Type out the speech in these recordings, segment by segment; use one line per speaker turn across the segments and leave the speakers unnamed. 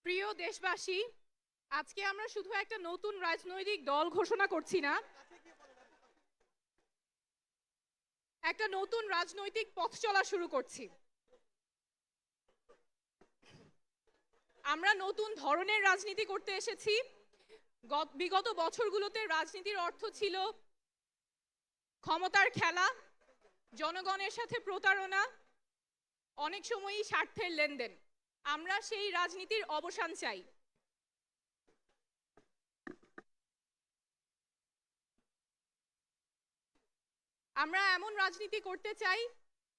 প্রিয় দেশবাসী, আজকে আমরা শুধু একটা নতুন রাজনৈতিক দল ঘোষণা করছি না, একটা নতুন রাজনৈতিক পথ চলা শুরু করছি। আমরা নতুন ধরনের রাজনীতি করতে এসেছি। বিগত বছরগুলোতে রাজনীতির অর্থ ছিল ক্ষমতার খেলা, জনগণের সাথে প্রতারণা, অনেক সময়ই স্বার্থের লেনদেন। আমরা সেই রাজনীতির অবসান চাই। আমরা এমন রাজনীতি করতে চাই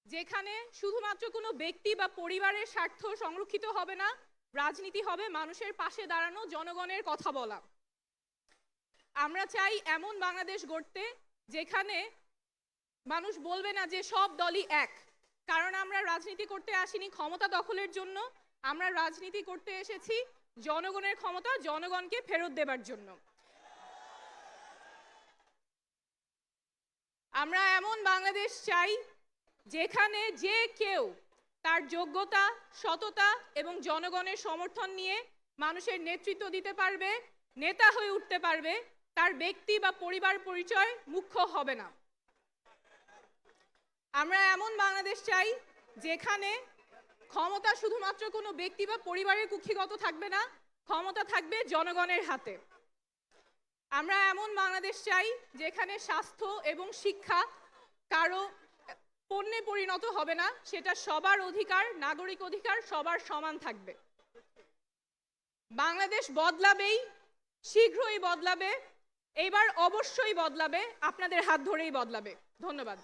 যেখানে শুধুমাত্র কোনো ব্যক্তি বা পরিবারের স্বার্থ সংরক্ষিত হবে না, রাজনীতি হবে মানুষের পাশে দাঁড়ানো, জনগণের কথা বলা। আমরা চাই এমন বাংলাদেশ গড়তে যেখানে মানুষ বলবে না যে সব দলই এক, কারণ আমরা রাজনীতি করতে আসিনি ক্ষমতা দখলের জন্য। আমরা রাজনীতি করতে এসেছি জনগণের ক্ষমতা জনগণকে ফেরত দেবার জন্য। আমরা এমন বাংলাদেশ চাই যেখানে যে কেউ তার যোগ্যতা, সততা এবং জনগণের সমর্থন নিয়ে মানুষের নেতৃত্ব দিতে পারবে, নেতা হয়ে উঠতে পারবে, তার ব্যক্তি বা পরিবার পরিচয় মুখ্য হবে না। আমরা এমন বাংলাদেশ চাই যেখানে ক্ষমতা শুধুমাত্র কোনো ব্যক্তি বা পরিবারের কুক্ষিগত থাকবে না, ক্ষমতা থাকবে জনগণের হাতে। আমরা এমন বাংলাদেশ চাই যেখানে স্বাস্থ্য এবং শিক্ষা কারো পণ্যে পরিণত হবে না, সেটা সবার অধিকার, নাগরিক অধিকার, সবার সমান থাকবে। বাংলাদেশ বদলাবেই, শীঘ্রই বদলাবে, এবার অবশ্যই বদলাবে, আপনাদের হাত ধরেই বদলাবে। ধন্যবাদ।